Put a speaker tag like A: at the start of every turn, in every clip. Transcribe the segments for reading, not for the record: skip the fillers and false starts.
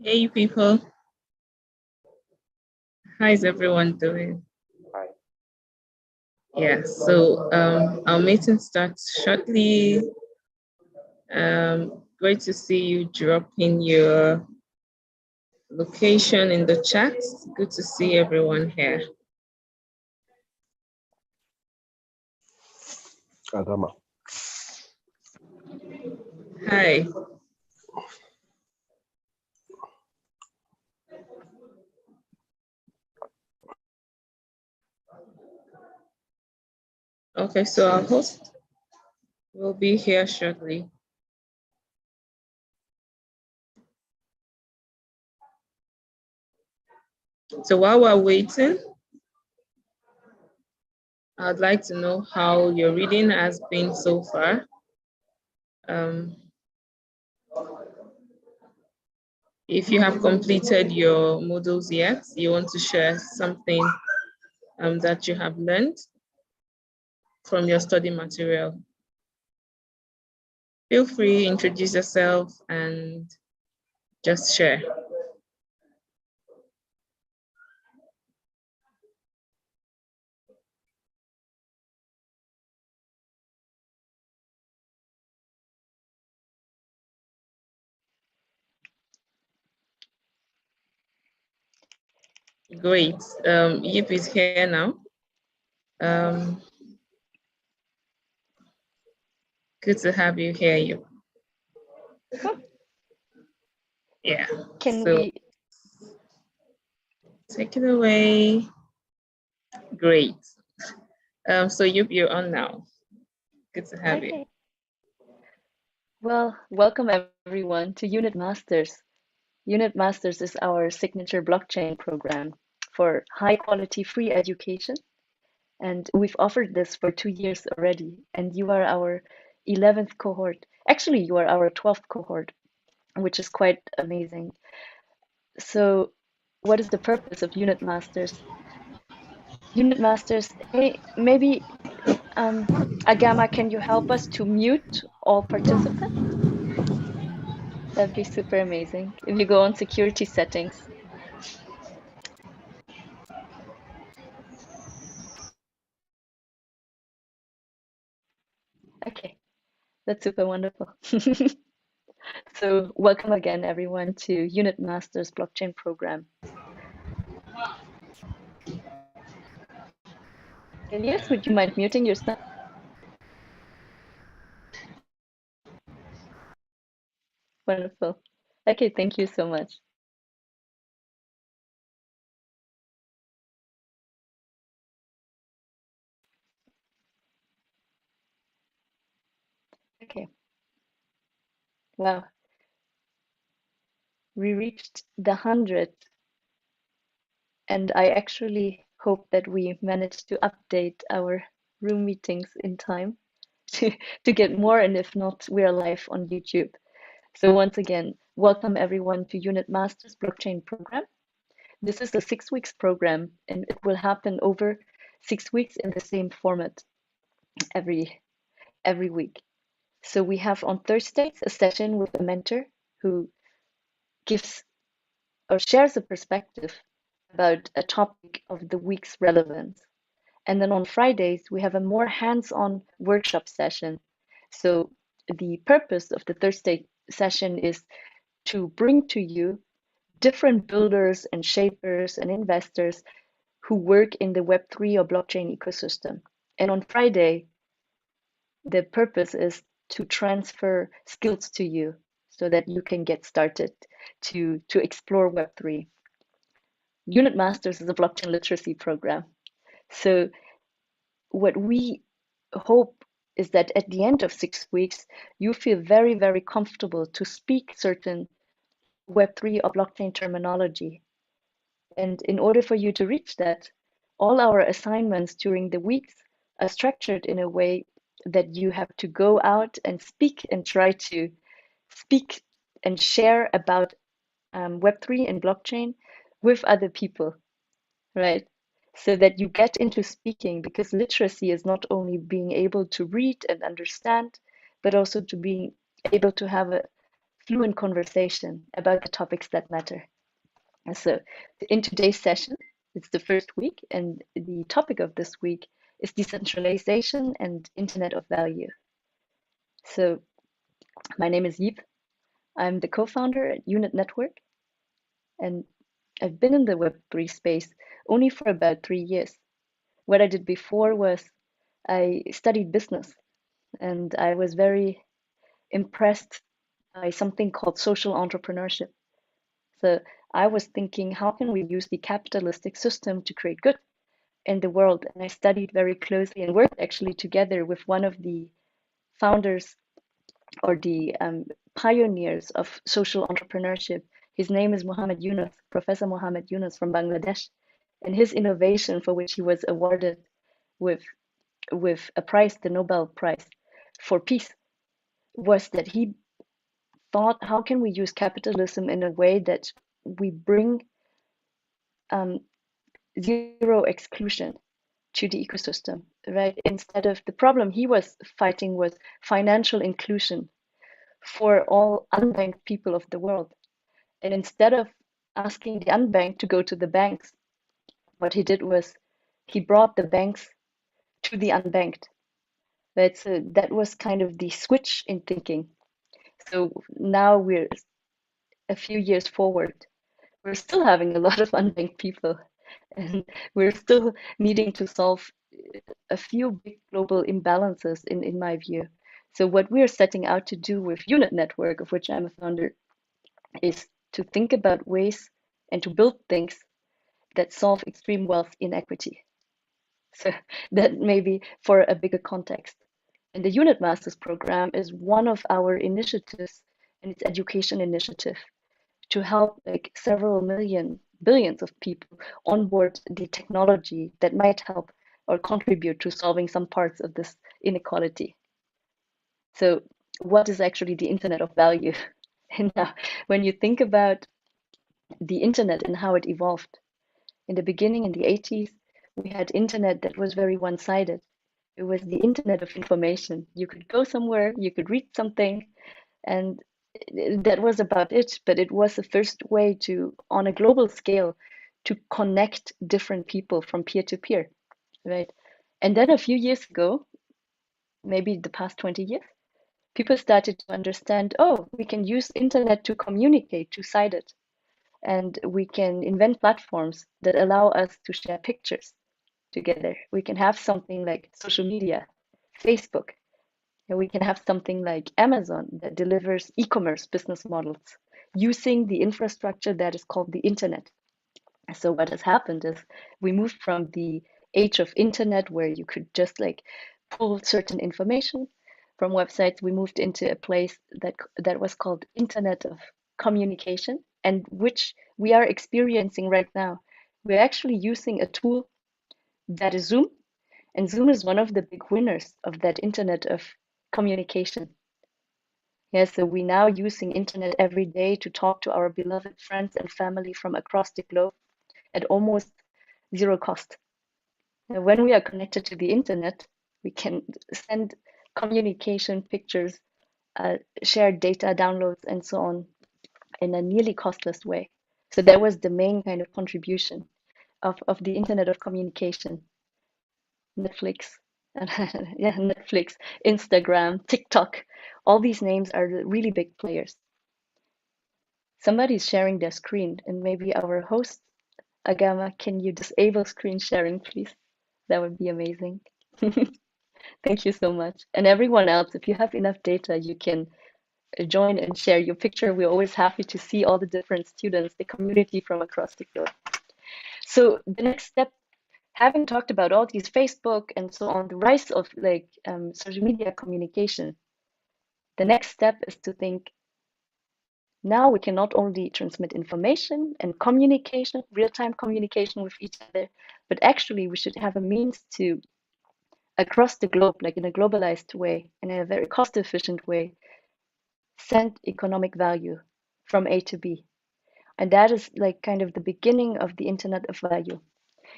A: Hey people, how's everyone doing?
B: Hi.
A: Yeah, so our meeting starts shortly. Great to see you drop in your location in the chat. Good to see everyone here.
B: Adama.
A: Hi. Okay, so our host will be here shortly. So while we're waiting, I'd like to know how your reading has been so far. If you have completed your modules yet, you want to share something that you have learned from your study material. Feel free, introduce yourself and just share. Great. Yip is here now. Good to have you here, Yip. Yeah.
C: Can we
A: take it away? Great. So Yip, you're on now. Good to have you.
C: Well, welcome everyone to Unit Masters. Unit Masters is our signature blockchain program for high quality free education. And we've offered this for 2 years already. And you are our 11th cohort. Actually, you are our 12th cohort, which is quite amazing. So what is the purpose of Unit Masters? Unit Masters, hey, maybe Agama, can you help us to mute all participants? That'd be super amazing. If you go on security settings. Okay, that's super wonderful. So welcome again, everyone, to Unit Masters blockchain program. Elias, would you mind muting yourself? Wonderful. Okay, thank you so much. Okay. Wow. We reached the 100, and I actually hope that we managed to update our room meetings in time to get more, and if not, we're live on YouTube. So once again, welcome everyone to Unit Masters blockchain program. This is a 6 weeks program, and it will happen over 6 weeks in the same format every week. So we have on Thursdays a session with a mentor who gives or shares a perspective about a topic of the week's relevance. And then on Fridays, we have a more hands-on workshop session. So the purpose of the Thursday session is to bring to you different builders and shapers and investors who work in the Web3 or blockchain ecosystem. And on Friday, the purpose is to transfer skills to you so that you can get started to explore Web3. Unit Masters is a blockchain literacy program. So what we hope is that at the end of 6 weeks, you feel very, very comfortable to speak certain Web3 or blockchain terminology. And in order for you to reach that, all our assignments during the weeks are structured in a way that you have to go out and speak and try to speak and share about Web3 and blockchain with other people, right? So that you get into speaking, because literacy is not only being able to read and understand, but also to being able to have a fluent conversation about the topics that matter. And so in today's session, it's the first week, and the topic of this week is decentralization and Internet of Value. So my name is Yip. I'm the co-founder at Unit Network, and I've been in the Web3 space only for about 3 years. What I did before was I studied business, and I was very impressed by something called social entrepreneurship. So I was thinking, how can we use the capitalistic system to create good in the world? And I studied very closely and worked actually together with one of the founders or the pioneers of social entrepreneurship. His name is Mohammed Yunus, Professor Mohammed Yunus from Bangladesh. And his innovation, for which he was awarded with a prize, the Nobel Prize for Peace, was that he thought, how can we use capitalism in a way that we bring zero exclusion to the ecosystem, right? Instead of the problem he was fighting was financial inclusion for all unbanked people of the world. And instead of asking the unbanked to go to the banks, what he did was he brought the banks to the unbanked. That was kind of the switch in thinking. So now we're a few years forward. We're still having a lot of unbanked people, and we're still needing to solve a few big global imbalances in my view. So what we're setting out to do with Unit Network, of which I'm a founder, is to think about ways and to build things that solve extreme wealth inequity. So that may be for a bigger context. And the Unit Masters program is one of our initiatives, and it's education initiative to help like several billions of people onboard the technology that might help or contribute to solving some parts of this inequality. So what is actually the Internet of Value? And now, when you think about the internet and how it evolved, in the beginning, in the 80s, we had internet that was very one-sided. It was the internet of information. You could go somewhere, you could read something, and that was about it. But it was the first way to, on a global scale, to connect different people from peer to peer, right? And then a few years ago, maybe the past 20 years, people started to understand, oh, we can use internet to communicate two-sided, and we can invent platforms that allow us to share pictures together. We can have something like social media, Facebook, and we can have something like Amazon that delivers e-commerce business models using the infrastructure that is called the internet. So what has happened is we moved from the age of internet where you could just like pull certain information from websites. We moved into a place that was called Internet of Communication, and which we are experiencing right now. We're actually using a tool that is Zoom, and Zoom is one of the big winners of that Internet of Communication. Yeah, so we're now using internet every day to talk to our beloved friends and family from across the globe at almost zero cost. And when we are connected to the internet, we can send communication, pictures, share data, downloads, and so on in a nearly costless way. So that was the main kind of contribution of the internet of communication. Netflix, yeah, Netflix, Instagram, TikTok, all these names are the really big players. Somebody's sharing their screen, and maybe our host, Agama, can you disable screen sharing, please? That would be amazing. Thank you so much. And everyone else, if you have enough data, you can join and share your picture. We're always happy to see all the different students, the community from across the globe. So the next step, having talked about all these Facebook and so on, the rise of like social media communication, the next step is to think, now we can not only transmit information and communication, real-time communication with each other, but actually we should have a means to, across the globe, like in a globalized way, in a very cost-efficient way, send economic value from A to B. And that is like kind of the beginning of the Internet of Value.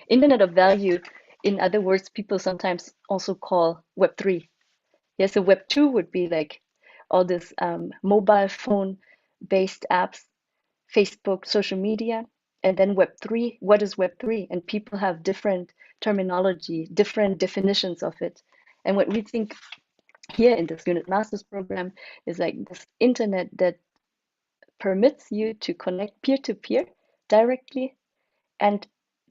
C: Internet of Value, in other words, people sometimes also call Web3. Yes, so Web2 would be like all this mobile phone based apps, Facebook, social media, and then Web3. What is Web3? And people have different terminology, different definitions of it. And what we think here in this Unit Masters program is like this internet that permits you to connect peer-to-peer directly and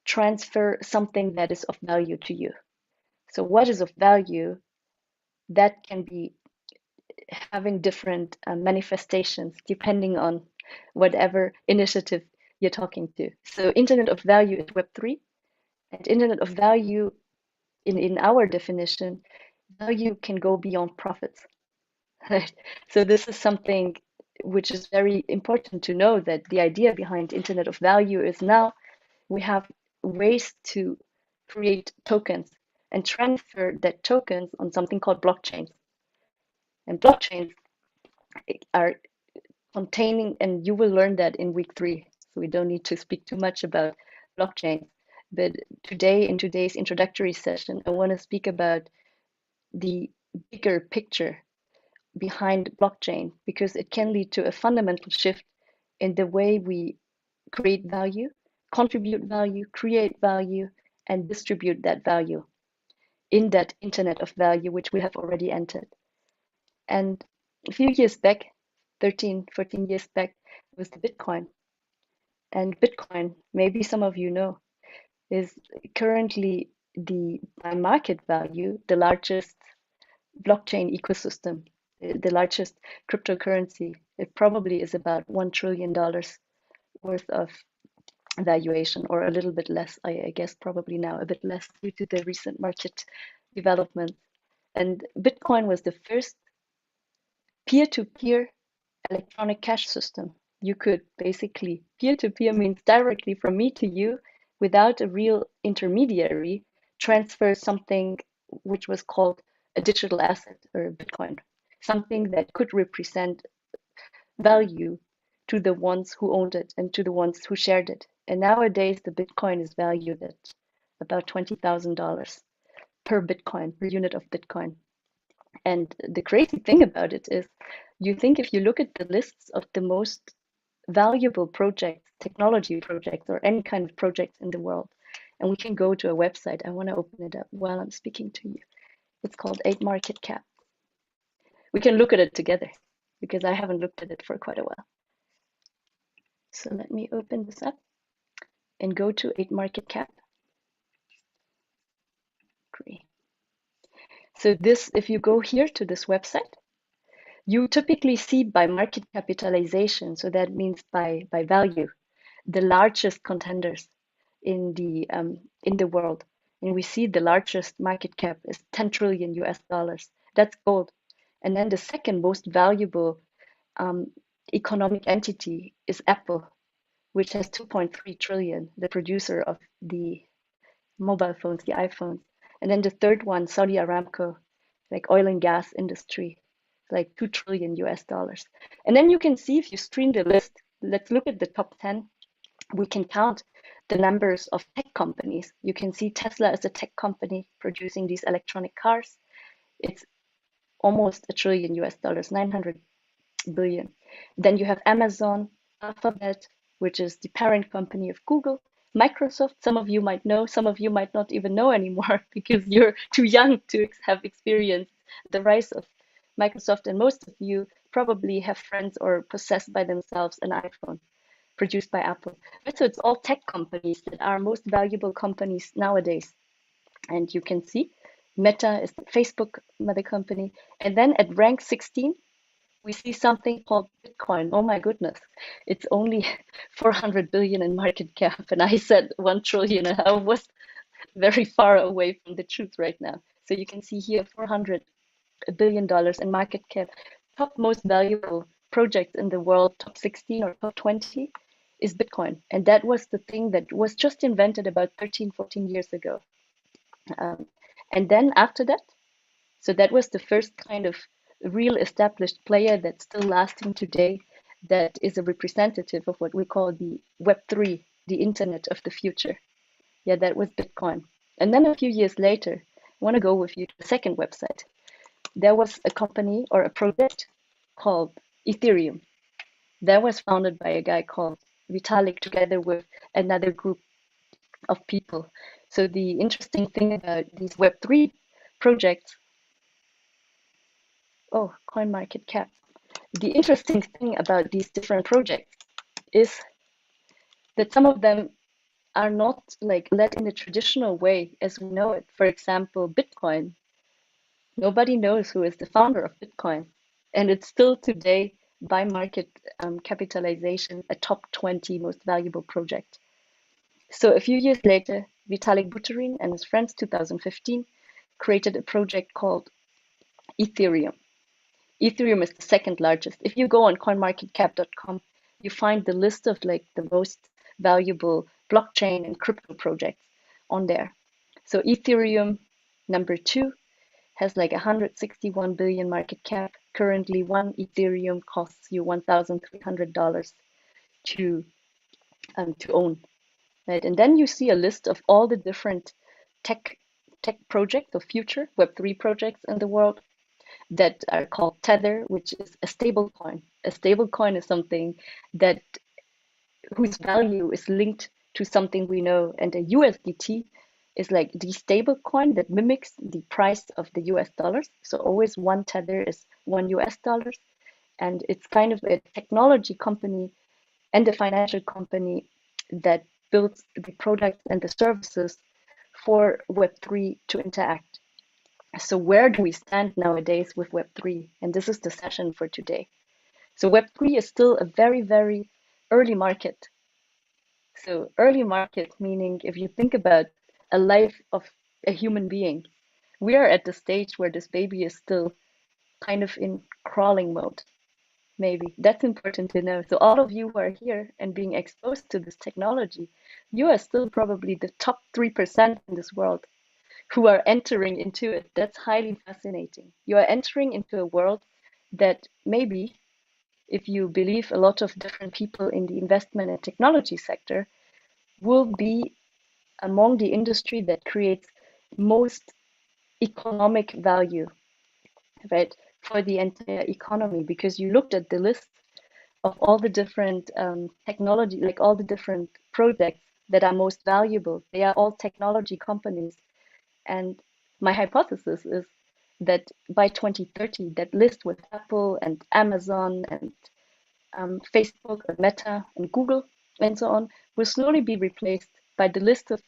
C: transfer something that is of value to you. So what is of value? That can be having different manifestations depending on whatever initiative you're talking to. So Internet of Value is Web3, and Internet of Value, in our definition, value can go beyond profits. Right? So this is something which is very important to know, that the idea behind Internet of Value is now we have ways to create tokens and transfer that tokens on something called blockchains. And blockchains are containing, and you will learn that in week 3, so we don't need to speak too much about blockchains. But today, in today's introductory session, I want to speak about the bigger picture behind blockchain, because it can lead to a fundamental shift in the way we create value, contribute value, create value, and distribute that value in that internet of value, which we have already entered. And a few years back, 13, 14 years back, was the Bitcoin. And Bitcoin, maybe some of you know, is currently by market value, the largest blockchain ecosystem, the largest cryptocurrency. It probably is about $1 trillion worth of valuation, or a little bit less, I guess probably now a bit less due to the recent market development. And Bitcoin was the first peer-to-peer electronic cash system. You could basically, peer-to-peer means directly from me to you without a real intermediary, transfer something which was called a digital asset, or Bitcoin, something that could represent value to the ones who owned it and to the ones who shared it. And nowadays, the Bitcoin is valued at about $20,000 per Bitcoin, per unit of Bitcoin. And the crazy thing about it is, you think if you look at the lists of the most valuable projects, technology projects, or any kind of projects in the world, and we can go to a website. I want to open it up while I'm speaking to you. It's called 8marketcap. We can look at it together, because I haven't looked at it for quite a while. So let me open this up and go to 8marketcap. Great. So this, if you go here to this website, you typically see by market capitalization, so that means by value, the largest contenders in the world. And we see the largest market cap is 10 trillion US dollars. That's gold. And then the second most valuable economic entity is Apple, which has 2.3 trillion, the producer of the mobile phones, the iPhones. And then the third one, Saudi Aramco, like oil and gas industry, like 2 trillion US dollars. And then you can see, if you stream the list, let's look at the top 10. We can count the numbers of tech companies. You can see Tesla is a tech company producing these electronic cars. It's almost $1 trillion US dollars, 900 billion. Then you have Amazon, Alphabet, which is the parent company of Google, Microsoft. Some of you might know, some of you might not even know anymore because you're too young to have experienced the rise of Microsoft, and most of you probably have friends or possess by themselves an iPhone produced by Apple. So it's all tech companies that are most valuable companies nowadays. And you can see Meta is the Facebook mother company. And then at rank 16, we see something called Bitcoin. Oh my goodness, it's only 400 billion in market cap. And I said 1 trillion, and I was very far away from the truth right now. So you can see here $400 billion in market cap. Top most valuable projects in the world, top 16 or top 20, is Bitcoin. And that was the thing that was just invented about 13, 14 years ago. And then after that, so that was the first kind of real established player that's still lasting today, that is a representative of what we call the Web3, the internet of the future. Yeah, that was Bitcoin. And then a few years later, I want to go with you to the second website. There was a company or a project called Ethereum. That was founded by a guy called Vitalik together with another group of people. So the interesting thing about these Web3 projects, oh, CoinMarketCap. The interesting thing about these different projects is that some of them are not like led in the traditional way as we know it. For example, Bitcoin. Nobody knows who is the founder of Bitcoin. And it's still today, by market capitalization, a top 20 most valuable project. So a few years later, Vitalik Buterin and his friends, 2015, created a project called Ethereum. Ethereum is the second largest. If you go on coinmarketcap.com, you find the list of like the most valuable blockchain and crypto projects on there. So Ethereum, number 2, has like 161 billion market cap. Currently, one Ethereum costs you $1,300 to own, right? And then you see a list of all the different tech projects or future Web3 projects in the world that are called Tether, which is a stable coin. A stable coin is something that whose value is linked to something we know, and a USDT is like the stable coin that mimics the price of the US dollars. So always one Tether is $1, and it's kind of a technology company and a financial company that builds the products and the services for Web3 to interact. So where do we stand nowadays with Web3? And this is the session for today. So Web3 is still a very, very early market. So early market, meaning if you think about a life of a human being, we are at the stage where this baby is still kind of in crawling mode. Maybe that's important to know. So all of you who are here and being exposed to this technology, you are still probably the top 3% in this world who are entering into it. That's highly fascinating. You are entering into a world that maybe, if you believe a lot of different people in the investment and technology sector, will be among the industry that creates most economic value, right, for the entire economy. Because you looked at the list of all the different technology, like all the different projects that are most valuable. They are all technology companies. And my hypothesis is that by 2030, that list with Apple and Amazon and Facebook and Meta and Google and so on will slowly be replaced by the list of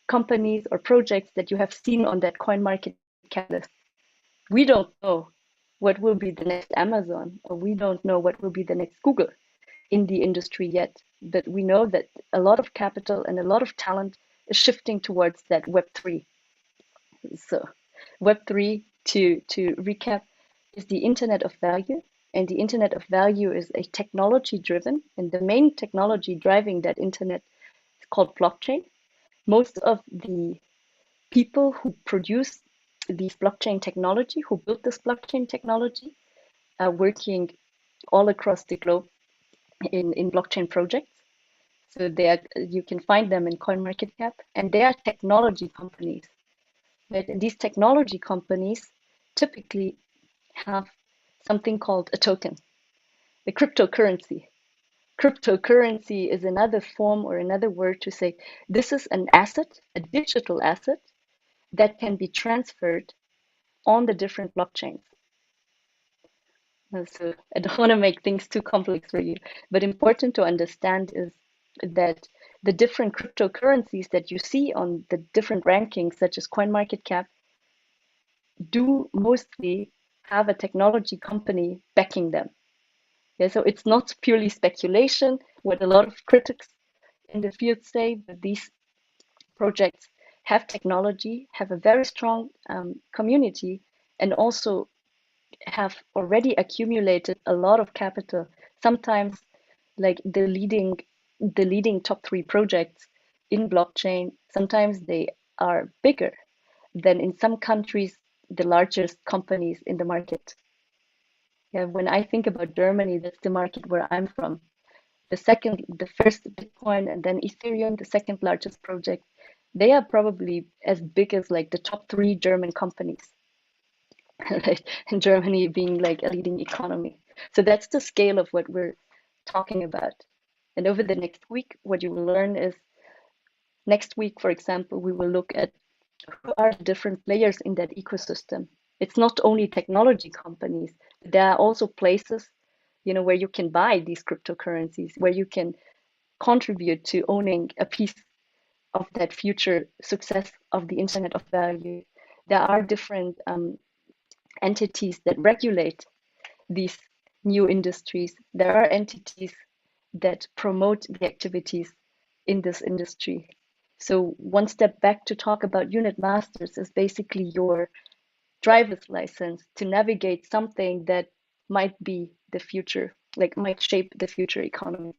C: companies or projects that you have seen on that coin market cap list. We don't know what will be the next Amazon, or we don't know what will be the next Google in the industry yet, but we know that a lot of capital and a lot of talent is shifting towards that Web3. So Web3, to recap, is the Internet of Value. And the Internet of Value is a technology driven, and the main technology driving that Internet is called blockchain. Most of the people who produce these blockchain technology, who built this blockchain technology, are working all across the globe in blockchain projects. So you can find them in CoinMarketCap, and they are technology companies. Right? And these technology companies typically have something called a token, a cryptocurrency. Cryptocurrency is another form or another word to say this is an asset, a digital asset that can be transferred on the different blockchains. So I don't want to make things too complex for you, but important to understand is that the different cryptocurrencies that you see on the different rankings, such as CoinMarketCap, do mostly have a technology company backing them. Yeah, so it's not purely speculation, what a lot of critics in the field say, but these projects have technology, have a very strong community, and also have already accumulated a lot of capital. Sometimes, like the leading top 3 projects in blockchain, sometimes they are bigger than in some countries the largest companies in the market. Yeah, when I think about Germany, that's the market where I'm from. The first Bitcoin and then Ethereum, the second largest project, they are probably as big as like the top 3 German companies, right? And Germany being like a leading economy. So that's the scale of what we're talking about. And over the next week, what you will learn is, next week, for example, we will look at who are the different players in that ecosystem. It's not only technology companies, there are also places, where you can buy these cryptocurrencies, where you can contribute to owning a piece of that future success of the Internet of Value. There are different entities that regulate these new industries. There are entities that promote the activities in this industry. So one step back to talk about unit masters is basically your driver's license to navigate something that might be the future, like might shape the future economy.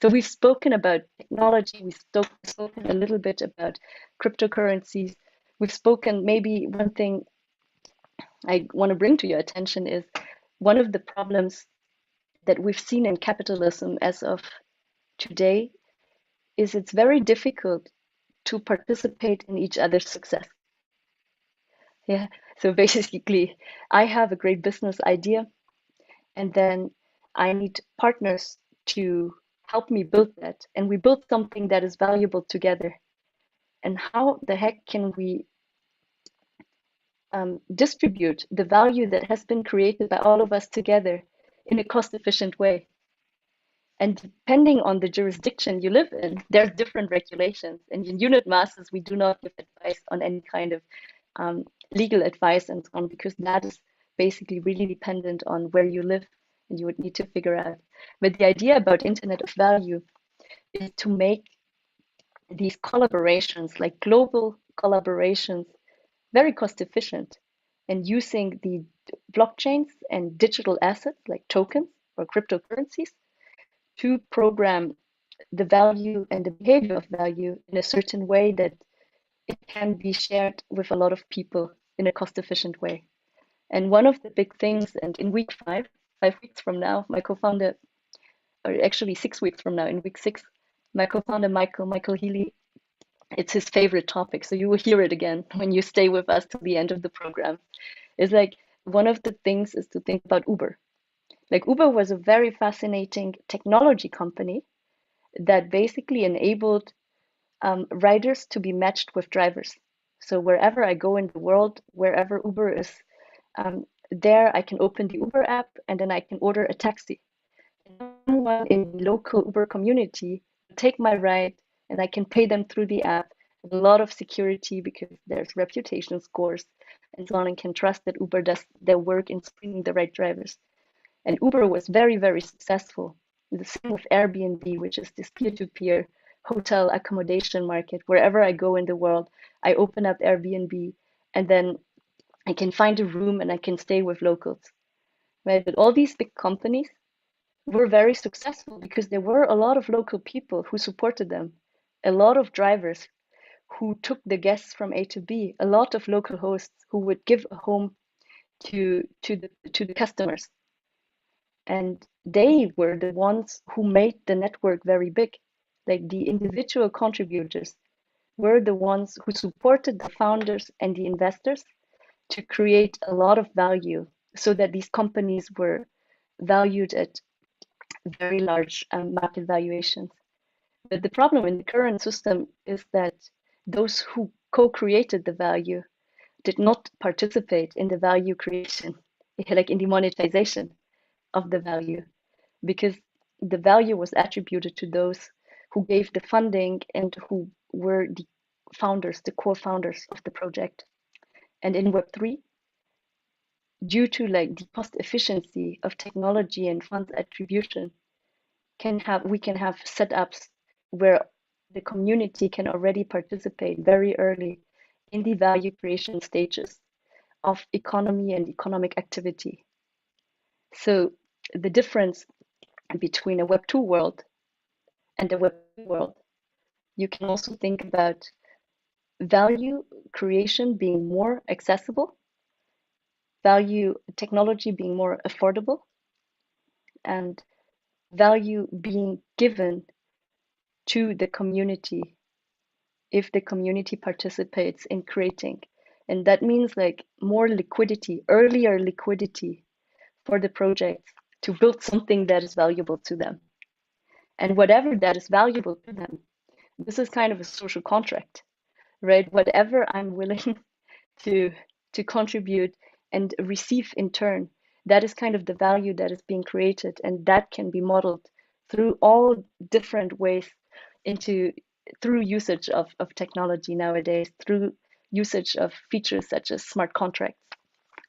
C: So we've spoken about technology, we've spoken a little bit about cryptocurrencies. We've spoken, maybe one thing I want to bring to your attention is one of the problems that we've seen in capitalism as of today is it's very difficult to participate in each other's success. Yeah. So basically, I have a great business idea, and then I need partners to help me build that. And we build something that is valuable together. And how the heck can we distribute the value that has been created by all of us together in a cost-efficient way? And depending on the jurisdiction you live in, there's different regulations. And in unit masters, we do not give advice on any kind of legal advice and so on, because that is basically really dependent on where you live, and you would need to figure out. But the idea about Internet of Value is to make these collaborations, like global collaborations, very cost efficient, and using the blockchains and digital assets like tokens or cryptocurrencies to program the value and the behavior of value in a certain way that it can be shared with a lot of people in a cost-efficient way. And one of the big things, and in week 5 weeks from now, my co-founder, or actually 6 weeks from now, in week 6, my co-founder Michael Healy, it's his favorite topic, so you will hear it again when you stay with us till the end of the program. It's like one of the things is to think about Uber. Like Uber was a very fascinating technology company that basically enabled riders to be matched with drivers. So wherever I go in the world, wherever Uber is there, I can open the Uber app and then I can order a taxi. Someone in the local Uber community will take my ride and I can pay them through the app. A lot of security because there's reputation scores and so on, and can trust that Uber does their work in screening the right drivers. And Uber was very, very successful. The same with Airbnb, which is this peer-to-peer hotel accommodation market. Wherever I go in the world, I open up Airbnb and then I can find a room and I can stay with locals. Right? But all these big companies were very successful because there were a lot of local people who supported them, a lot of drivers who took the guests from A to B, a lot of local hosts who would give a home to the customers. And they were the ones who made the network very big. Like the individual contributors were the ones who supported the founders and the investors to create a lot of value so that these companies were valued at very large market valuations. But the problem in the current system is that those who co-created the value did not participate in the value creation, like in the monetization of the value, because the value was attributed to those who gave the funding and who were the founders, the core founders of the project. And in Web3, due to like the cost efficiency of technology and funds attribution, we can have setups where the community can already participate very early in the value creation stages of economy and economic activity. So the difference between a Web2 world and a Web3 world, you can also think about value creation being more accessible, value technology being more affordable, and value being given to the community if the community participates in creating. And that means like more liquidity, earlier liquidity for the projects to build something that is valuable to them. and whatever that is valuable to them. This is kind of a social contract, right? Whatever I'm willing to contribute and receive in turn, that is kind of the value that is being created, and that can be modeled through all different ways through usage of technology nowadays, through usage of features such as smart contracts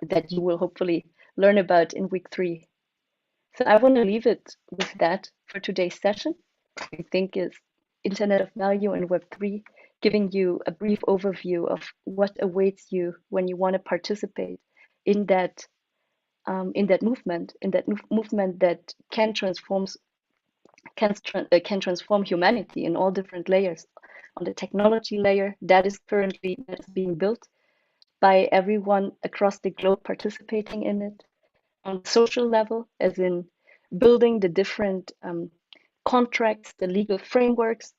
C: that you will hopefully learn about in week 3. So I want to leave it with that for today's session. I think is Internet of Value and Web3, giving you a brief overview of what awaits you when you want to participate in that movement, that can transform humanity in all different layers. On the technology layer, that is being built by everyone across the globe participating in it. On the social level, as in building the different contracts, the legal frameworks,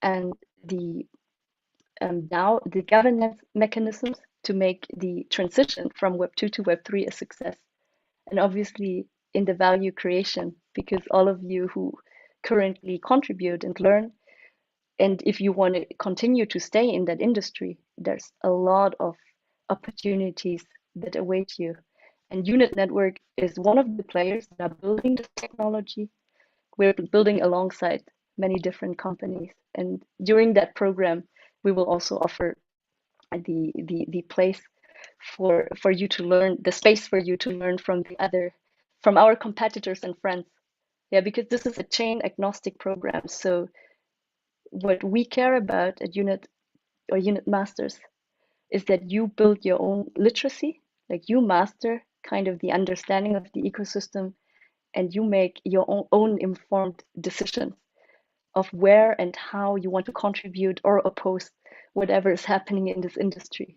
C: and the the governance mechanisms to make the transition from Web 2 to Web 3 a success. And obviously in the value creation, because all of you who currently contribute and learn, and if you want to continue to stay in that industry, there's a lot of opportunities that await you. And Unit Network is one of the players that are building this technology. We're building alongside many different companies. And during that program, we will also offer the place for you to learn, the space for you to learn from our competitors and friends. Yeah, because this is a chain agnostic program. So what we care about at Unit or Unit Masters is that you build your own literacy, like you master kind of the understanding of the ecosystem, and you make your own informed decisions of where and how you want to contribute or oppose whatever is happening in this industry.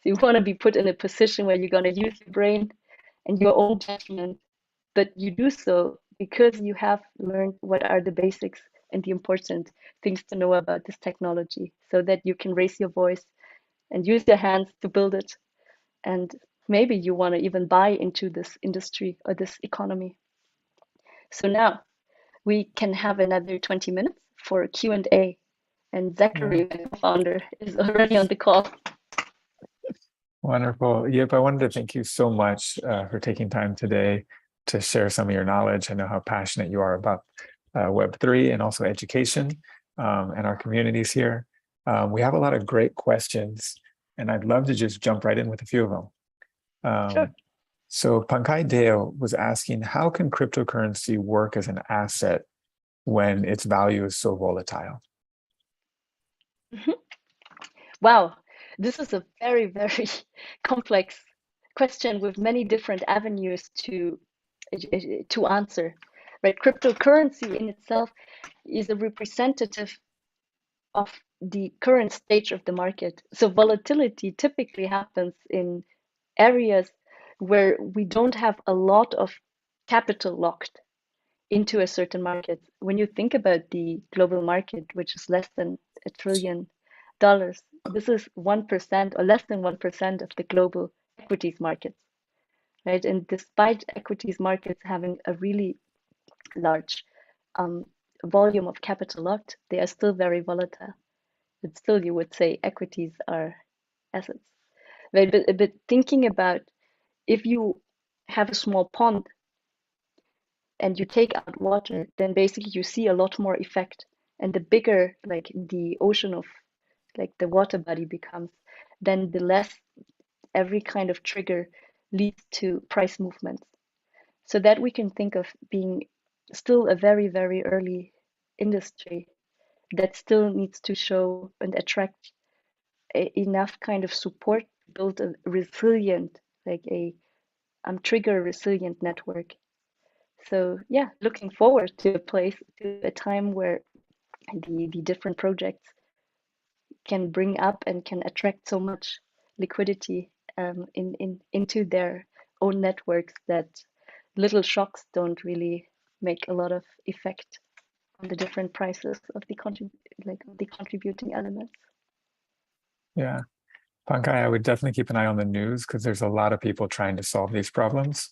C: So you want to be put in a position where you're going to use your brain and your own judgment, but you do so because you have learned what are the basics and the important things to know about this technology, so that you can raise your voice and use your hands to build it. And maybe you want to even buy into this industry or this economy. So now we can have another 20 minutes for Q&A. And Zachary, my co-founder, is already on the call.
B: Wonderful. Yep, I wanted to thank you so much for taking time today to share some of your knowledge. I know how passionate you are about Web3 and also education and our communities here. We have a lot of great questions, and I'd love to just jump right in with a few of them.
C: Sure.
B: So Pankaj Dale was asking, how can cryptocurrency work as an asset when its value is so volatile?
C: Mm-hmm. Wow, this is a very, very complex question with many different avenues to answer. Right? Cryptocurrency in itself is a representative of the current stage of the market. So volatility typically happens in areas where we don't have a lot of capital locked into a certain market. When you think about the global market, which is less than $1 trillion, this is 1% or less than 1% of the global equities markets, right? And despite equities markets having a really large volume of capital locked, they are still very volatile. But still, you would say equities are assets. But thinking about, if you have a small pond and you take out water, then basically you see a lot more effect. And the bigger like the ocean of like the water body becomes, then the less every kind of trigger leads to price movements. So that we can think of being still a very, very early industry that still needs to show and attract enough kind of support to build a resilient, like a trigger resilient network. So yeah, looking forward to a time where the different projects can bring up and can attract so much liquidity into their own networks that little shocks don't really make a lot of effect on the different prices of the contributing elements.
B: Yeah. Pankaj, I would definitely keep an eye on the news because there's a lot of people trying to solve these problems.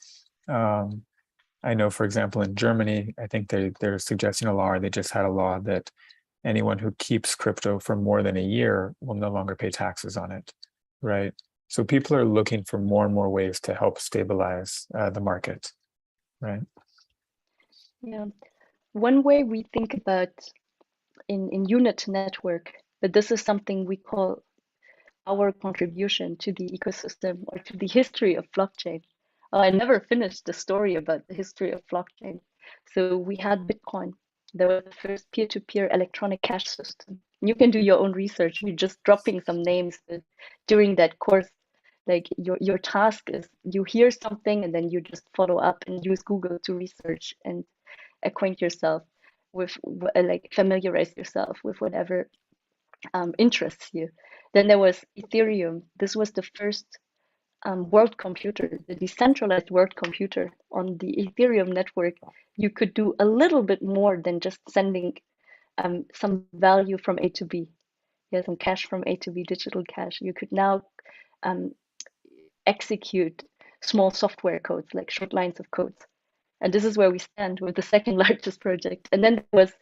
B: I know, for example, in Germany, I think they're suggesting a law, or they just had a law that anyone who keeps crypto for more than a year will no longer pay taxes on it, right? So people are looking for more and more ways to help stabilize the market, right?
C: Yeah. One way we think about in unit network, but this is something we call our contribution to the ecosystem or to the history of blockchain. I never finished the story about the history of blockchain. So we had Bitcoin. There was the first peer-to-peer electronic cash system. You can do your own research. You're just dropping some names during that course. Like your task is you hear something and then you just follow up and use Google to research and acquaint yourself with, like familiarize yourself with whatever interests you. Then there was Ethereum. This was the first world computer, the decentralized world computer on the Ethereum network. You could do a little bit more than just sending some value from A to B. Yeah, some cash from A to B, digital cash. You could now execute small software codes, like short lines of codes. And this is where we stand with the second largest project. And then there was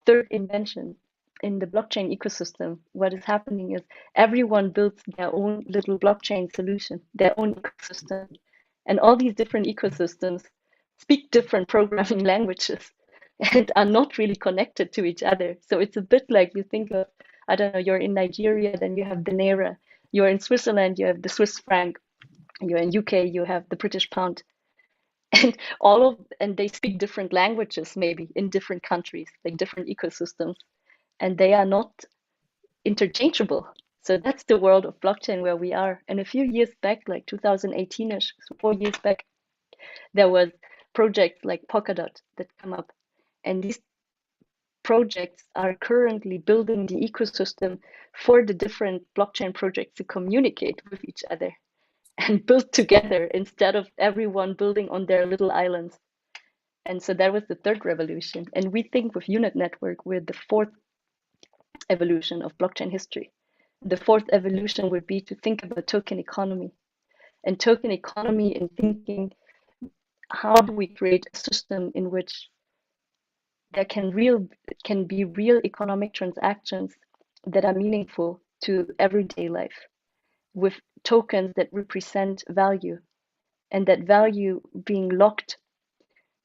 C: third invention in the blockchain ecosystem. What is happening is everyone builds their own little blockchain solution, their own ecosystem. And all these different ecosystems speak different programming languages and are not really connected to each other. So it's a bit like you think of, I don't know, you're in Nigeria, then you have the Naira. You're in Switzerland, you have the Swiss franc. You're in UK, you have the British pound. And they speak different languages maybe in different countries, like different ecosystems, and they are not interchangeable. So that's the world of blockchain where we are. And a few years back, like 2018ish, so 4 years back, there was projects like Polkadot that come up, and these projects are currently building the ecosystem for the different blockchain projects to communicate with each other and build together instead of everyone building on their little islands. And so that was the third revolution. And we think with Unit Network, we're the fourth evolution of blockchain history. The fourth evolution would be to think about token economy. And token economy in thinking, how do we create a system in which there can be real economic transactions that are meaningful to everyday life with tokens that represent value, and that value being locked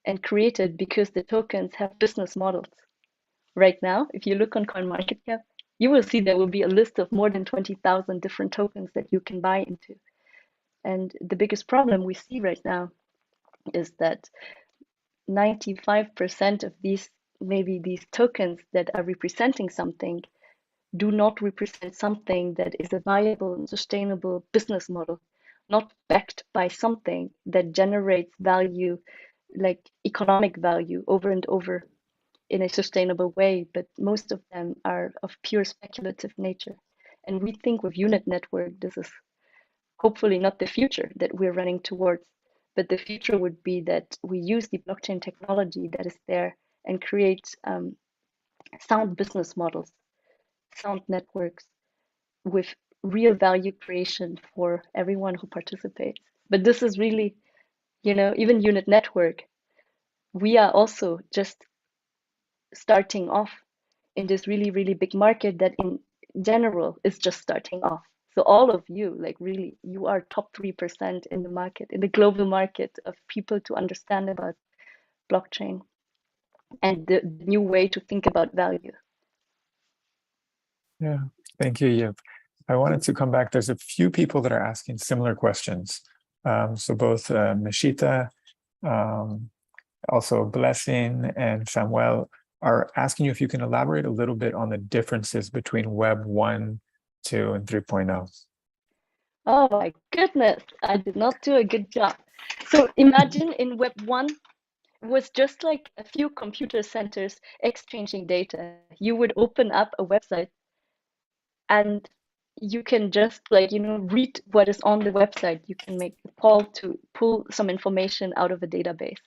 C: and created because the tokens have business models. Right now, if you look on CoinMarketCap, you will see there will be a list of more than 20,000 different tokens that you can buy into. And the biggest problem we see right now is that 95% of these tokens that are representing something do not represent something that is a viable and sustainable business model, not backed by something that generates value, like economic value over and over in a sustainable way, but most of them are of pure speculative nature. And we think with Unit Network, this is hopefully not the future that we're running towards, but the future would be that we use the blockchain technology that is there and create sound business models, sound networks with real value creation for everyone who participates. But this is really, even Unit Network, we are also just starting off in this really, really big market that in general is just starting off. So all of you, like really, you are top 3% in the market, in the global market of people to understand about blockchain and the new way to think about value.
B: Yeah, thank you, Yip. I wanted to come back. There's a few people that are asking similar questions. So both Nishita, also Blessing and Samuel are asking you if you can elaborate a little bit on the differences between Web 1, 2, and 3.0.
C: Oh my goodness, I did not do a good job. So imagine in Web 1, it was just like a few computer centers exchanging data. You would open up a website and you can just read what is on the website. You can make a call to pull some information out of a database.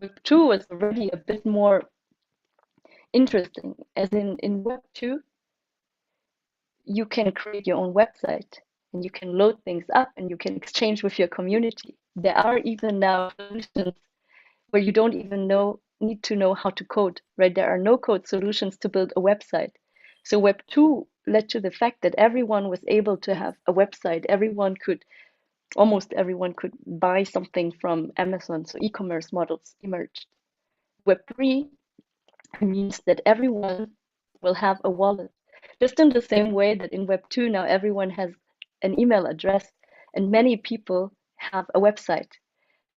C: Web 2 was already a bit more interesting, as in Web 2, you can create your own website and you can load things up and you can exchange with your community. There are even now solutions where you don't even need to know how to code, right? There are no code solutions to build a website. So Web 2 led to the fact that everyone was able to have a website. Almost everyone could buy something from Amazon. So e-commerce models emerged. Web 3 means that everyone will have a wallet, just in the same way that in Web 2 now everyone has an email address and many people have a website,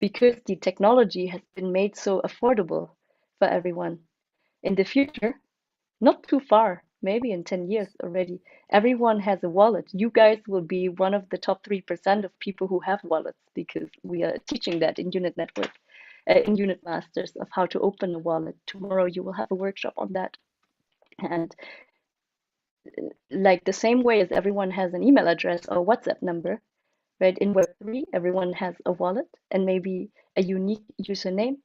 C: because the technology has been made so affordable for everyone. In the future, not too far, maybe in 10 years already, everyone has a wallet. You guys will be one of the top 3% of people who have wallets, because we are teaching that in Unit Network, in Unit Masters, of how to open a wallet. Tomorrow you will have a workshop on that. And like the same way as everyone has an email address or WhatsApp number, right? In Web3, everyone has a wallet and maybe a unique username,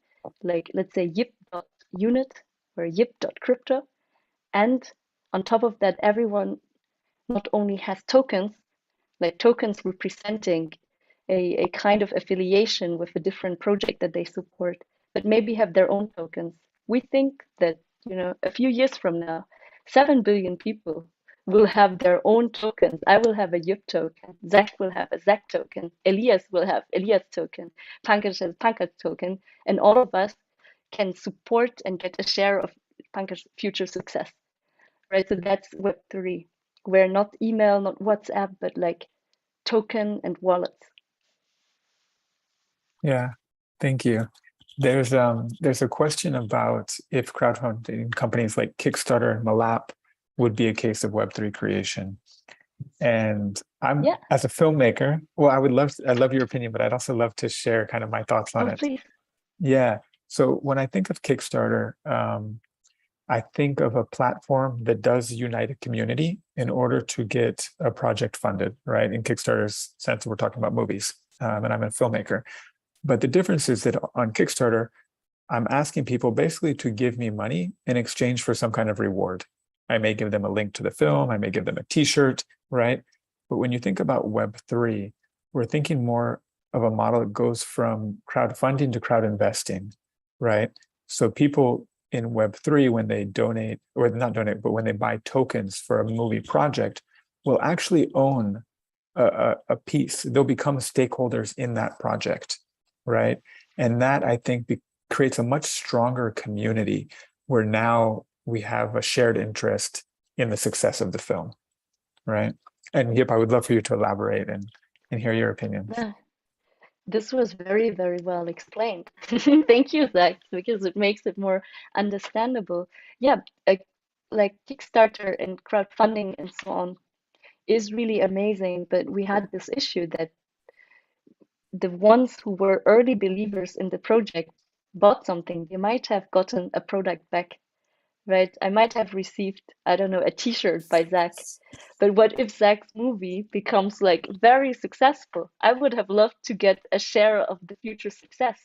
C: like let's say yip.unit or yip.crypto. And on top of that, everyone not only has tokens, like tokens representing a kind of affiliation with a different project that they support, but maybe have their own tokens. We think that, a few years from now, 7 billion people will have their own tokens. I will have a YIP token. Zach will have a Zach token. Elias will have Elias token. Pankaj has Pankaj token. And all of us can support and get a share of Pankaj's future success, right? So that's Web3, where not email, not WhatsApp, but like token and wallets.
B: Yeah, thank you. There's a question about if crowdfunding companies like Kickstarter and Malap would be a case of Web3 creation. And
C: Yeah.
B: as a filmmaker, well, I love your opinion, but I'd also love to share kind of my thoughts on it.
C: Please.
B: Yeah. So when I think of Kickstarter, I think of a platform that does unite a community in order to get a project funded, right? In Kickstarter's sense, we're talking about movies, and I'm a filmmaker. But the difference is that on Kickstarter, I'm asking people basically to give me money in exchange for some kind of reward. I may give them a link to the film, I may give them a t-shirt, right? But when you think about Web3, we're thinking more of a model that goes from crowdfunding to crowd investing, right? So people in Web3, when they donate, or not donate, but when they buy tokens for a movie project, will actually own a piece. They'll become stakeholders in that project, right? And that, I think, creates a much stronger community where now we have a shared interest in the success of the film, right? And Yip, I would love for you to elaborate and hear your opinions.
C: Yeah. This was very, very well explained. Thank you, Zach, because it makes it more understandable. Yeah, like Kickstarter and crowdfunding and so on is really amazing, but we had this issue that the ones who were early believers in the project bought something. They might have gotten a product back, right? I might have received, I don't know, a t-shirt by Zach. But what if Zach's movie becomes like very successful? I would have loved to get a share of the future success.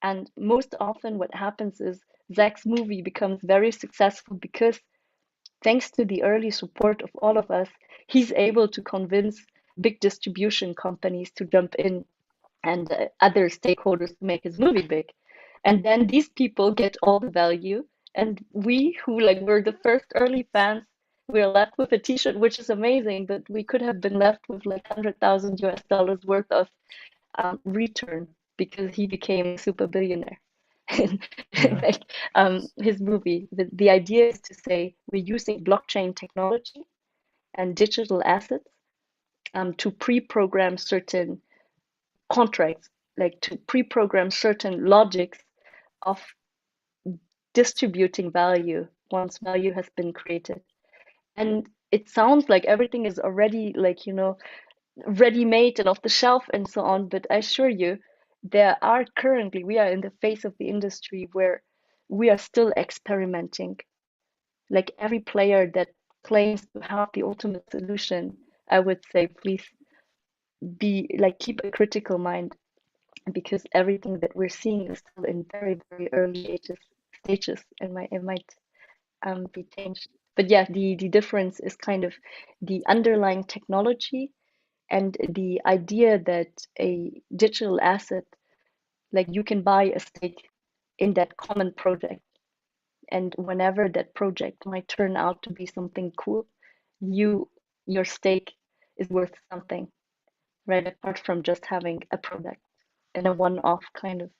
C: And most often what happens is Zach's movie becomes very successful because thanks to the early support of all of us, he's able to convince big distribution companies to jump in and other stakeholders to make his movie big. And then these people get all the value, and we who like were the first early fans, we're left with a t-shirt, which is amazing, but we could have been left with like $100,000 worth of return because he became a super billionaire.
B: Yeah.
C: Like his movie, the idea is to say we're using blockchain technology and digital assets to pre-program certain contracts, like to pre-program certain logics of distributing value once value has been created. And it sounds like everything is already like, ready-made and off the shelf and so on, but I assure you, we are in the phase of the industry where we are still experimenting. Like every player that claims to have the ultimate solution, I would say, please keep a critical mind, because everything that we're seeing is still in very, very early stages. It might be changed. But yeah, the difference is kind of the underlying technology and the idea that a digital asset, like you can buy a stake in that common project. And whenever that project might turn out to be something cool, your stake is worth something, right? Apart from just having a product and a one-off kind of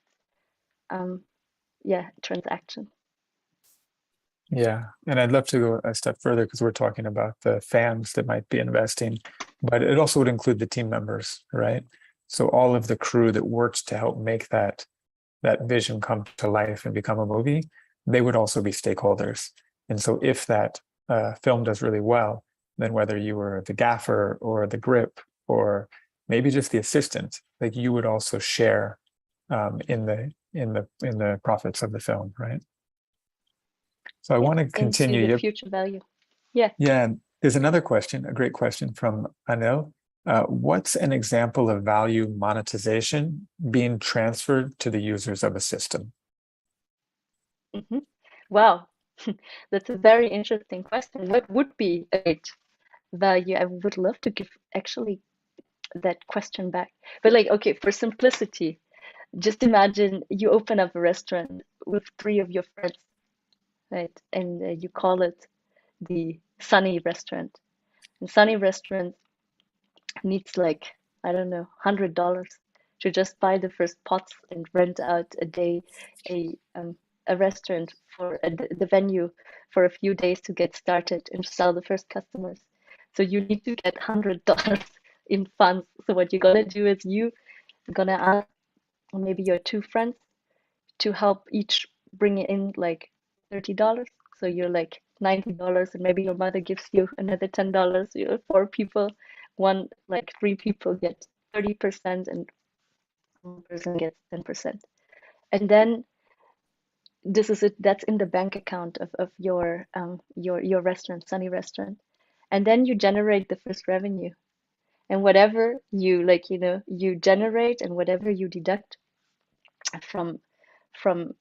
C: transaction.
B: Yeah, and I'd love to go a step further because we're talking about the fans that might be investing, but it also would include the team members, right? So all of the crew that works to help make that vision come to life and become a movie, they would also be stakeholders. And so if that film does really well, then whether you were the gaffer or the grip or maybe just the assistant, like you would also share in the profits of the film, right? So I want to continue.
C: Into the future value. Yeah.
B: Yeah. There's another question, a great question from Anil. What's an example of value monetization being transferred to the users of a system?
C: Mm-hmm. Wow, that's a very interesting question. What would be a great value? I would love to give actually that question back. But like, okay, for simplicity, just imagine you open up a restaurant with 3 of your friends, right? And you call it the Sunny Restaurant. And Sunny Restaurant needs like, I don't know, $100 to just buy the first pots and rent out a day a restaurant for the venue for a few days to get started and sell the first customers. So you need to get $100 in funds. So what you're gonna do is you're gonna ask maybe your 2 friends to help each bring in like $30. So you're like $90, and maybe your mother gives you another $10. You're 4 people, 3 people get 30%, and 1 person gets 10%. And then this is it. That's in the bank account of your restaurant, Sunny Restaurant. And then you generate the first revenue. And whatever you you generate and whatever you deduct from from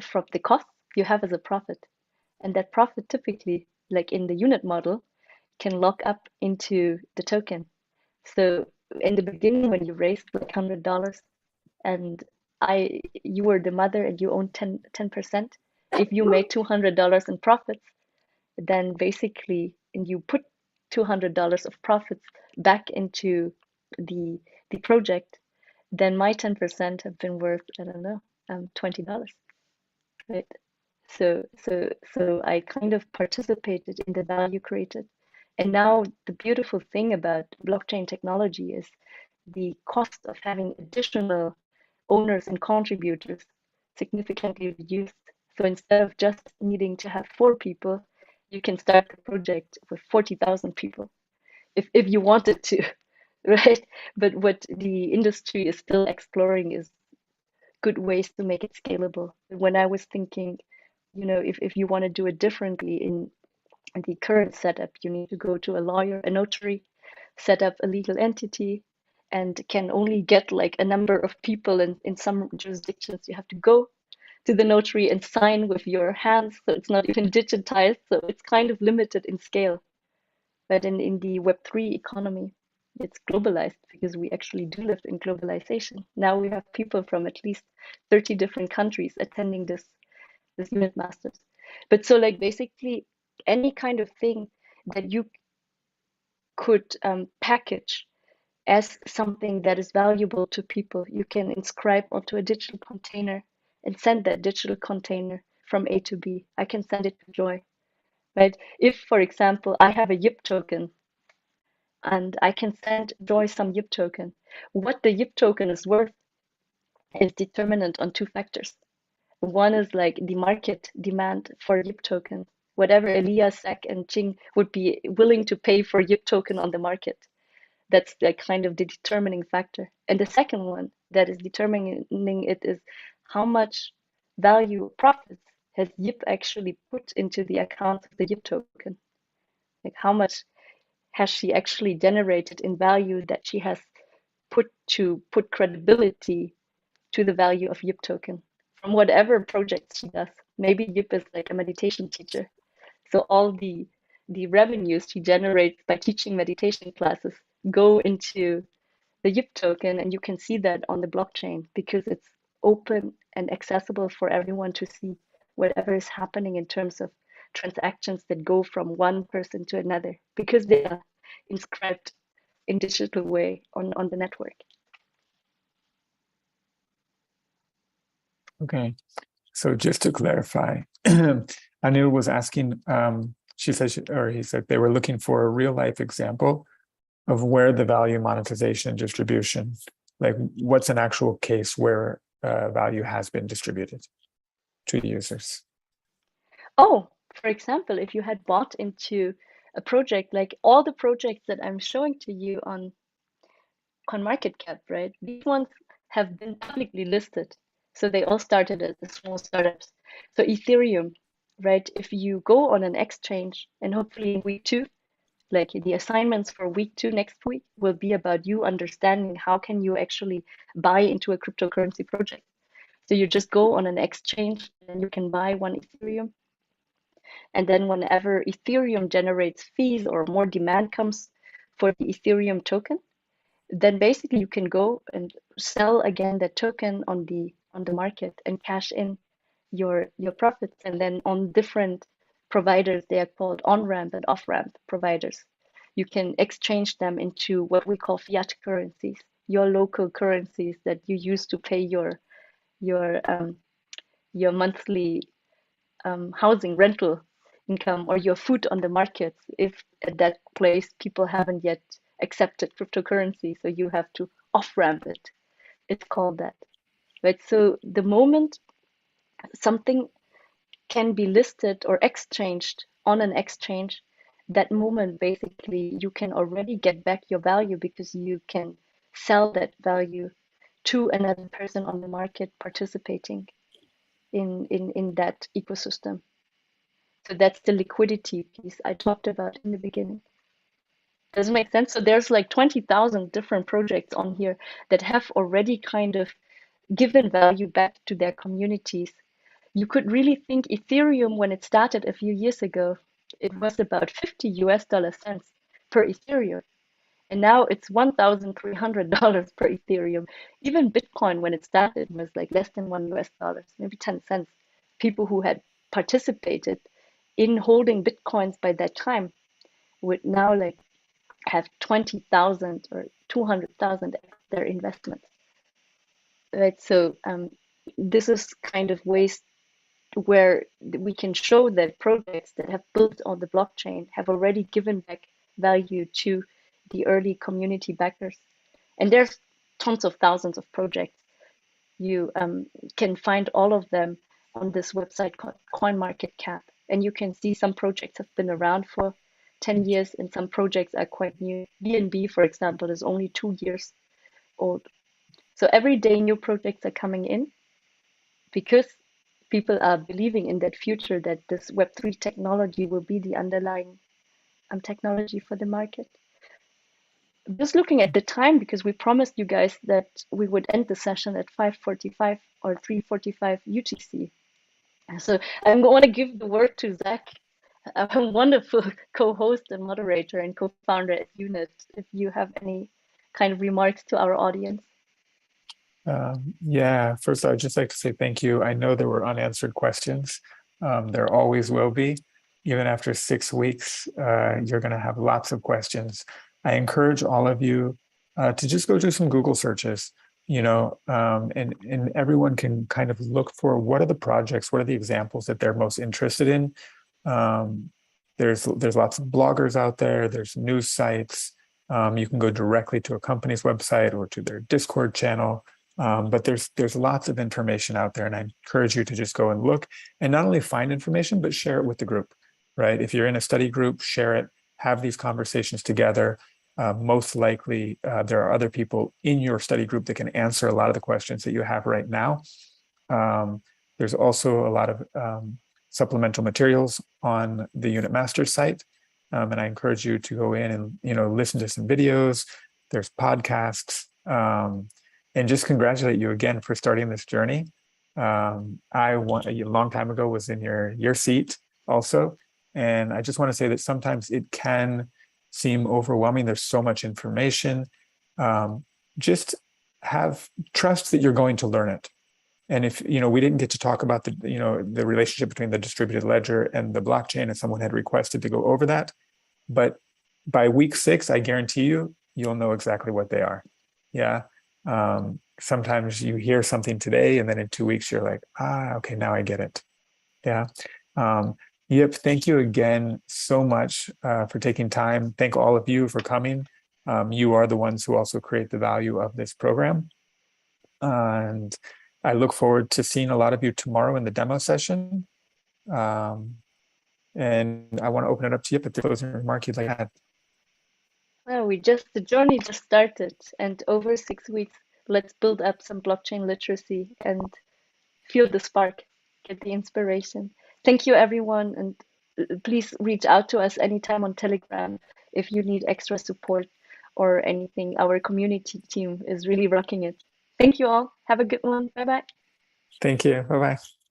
C: from the cost you have as a profit. And that profit typically, like in the unit model, can lock up into the token. So in the beginning, when you raised like $100 and you were the mother and you owned 10%, if you made $200 in profits, then basically, and you put $200 of profits back into the project, then my 10% have been worth, I don't know, $20, right? So I kind of participated in the value created. And now the beautiful thing about blockchain technology is the cost of having additional owners and contributors significantly reduced. So instead of just needing to have 4 people, you can start the project with 40,000 people if you wanted to, right? But what the industry is still exploring is good ways to make it scalable. When I was thinking, if you want to do it differently in the current setup, you need to go to a lawyer, a notary, set up a legal entity, and can only get like a number of people. And in some jurisdictions, you have to go to the notary and sign with your hands. So it's not even digitized. So it's kind of limited in scale. But in the Web3 economy, it's globalized because we actually do live in globalization. Now we have people from at least 30 different countries attending this unit masters. But so like basically any kind of thing that you could package as something that is valuable to people, you can inscribe onto a digital container and send that digital container from A to B. I can send it to Joy, right? If, for example, I have a Yip token and I can send Joy some Yip token, what the Yip token is worth is determinant on 2 factors. One is like the market demand for Yip token, whatever Elias, Zach, and Ching would be willing to pay for Yip token on the market. That's like kind of the determining factor. And the second one that is determining it is how much value profits has Yip actually put into the account of the Yip token. Like how much has she actually generated in value that she has put credibility to the value of Yip token from whatever project she does. Maybe Yip is like a meditation teacher. So all the revenues she generates by teaching meditation classes go into the Yip token, and you can see that on the blockchain because it's open and accessible for everyone to see whatever is happening in terms of transactions that go from one person to another, because they are inscribed in digital way on the network.
B: Okay, so just to clarify, Anu was asking, she said, or he said they were looking for a real life example of where the value monetization distribution, like what's an actual case where value has been distributed to users.
C: Oh, for example, if you had bought into a project, like all the projects that I'm showing to you on CoinMarketCap, right? These ones have been publicly listed. So they all started as small startups. So Ethereum, right? If you go on an exchange, and hopefully in week 2, like the assignments for week 2 next week will be about you understanding how can you actually buy into a cryptocurrency project. So you just go on an exchange and you can buy one Ethereum. And then whenever Ethereum generates fees or more demand comes for the Ethereum token, then basically you can go and sell again that token on the market and cash in your profits. And then on different providers, they are called on-ramp and off-ramp providers. You can exchange them into what we call fiat currencies, your local currencies that you use to pay your monthly housing rental income or your food on the markets if at that place people haven't yet accepted cryptocurrency, so you have to off-ramp it. It's called that, right? So the moment something can be listed or exchanged on an exchange, that moment basically you can already get back your value because you can sell that value to another person on the market participating in that ecosystem. So that's the liquidity piece I talked about in the beginning. Does it make sense? So there's like 20,000 different projects on here that have already kind of given value back to their communities. You could really think Ethereum, when it started a few years ago, it was about 50 US dollar cents per Ethereum. And now it's $1,300 per Ethereum. Even Bitcoin, when it started, was like less than $1 US, maybe 10 cents. People who had participated in holding Bitcoins by that time would now like have 20,000 or 200,000 their investments, right? So this is kind of ways where we can show that projects that have built on the blockchain have already given back value to the early community backers. And there's tons of thousands of projects. You can find all of them on this website called CoinMarketCap. And you can see some projects have been around for 10 years and some projects are quite new. BNB, for example, is only 2 years old. So every day new projects are coming in because people are believing in that future that this Web3 technology will be the underlying technology for the market. Just looking at the time, because we promised you guys that we would end the session at 5:45 or 3:45 UTC. So I'm going to give the word to Zach, a wonderful co-host and moderator and co-founder at Yunus, if you have any kind of remarks to our audience.
B: Yeah, first I'd just like to say thank you. I know there were unanswered questions. There always will be. Even after 6 weeks, you're going to have lots of questions. I encourage all of you to just go do some Google searches, and everyone can kind of look for what are the projects, what are the examples that they're most interested in. There's lots of bloggers out there. There's news sites. You can go directly to a company's website or to their Discord channel. But there's lots of information out there, and I encourage you to just go and look and not only find information, but share it with the group, right? If you're in a study group, share it, have these conversations together. Most likely, there are other people in your study group that can answer a lot of the questions that you have right now. There's also a lot of supplemental materials on the Unit Masters site. And I encourage you to go in and, listen to some videos. There's podcasts. And just congratulate you again for starting this journey. A long time ago was in your seat also. And I just want to say that sometimes it can seem overwhelming. There's so much information. Just have trust that you're going to learn it, And if, we didn't get to talk about the relationship between the distributed ledger and the blockchain, if someone had requested to go over that, but by week 6, I guarantee you'll know exactly what they are. Yeah. Sometimes you hear something today and then in 2 weeks, you're like, okay, now I get it. Yeah. Yep. Thank you again so much for taking time. Thank all of you for coming. You are the ones who also create the value of this program. And I look forward to seeing a lot of you tomorrow in the demo session. And I want to open it up to you if there's a closing remark you'd like to add.
C: Well, the journey just started, and over 6 weeks, let's build up some blockchain literacy and feel the spark, get the inspiration. Thank you, everyone, and please reach out to us anytime on Telegram if you need extra support or anything. Our community team is really rocking it. Thank you all. Have a good one. Bye-bye.
B: Thank you. Bye-bye.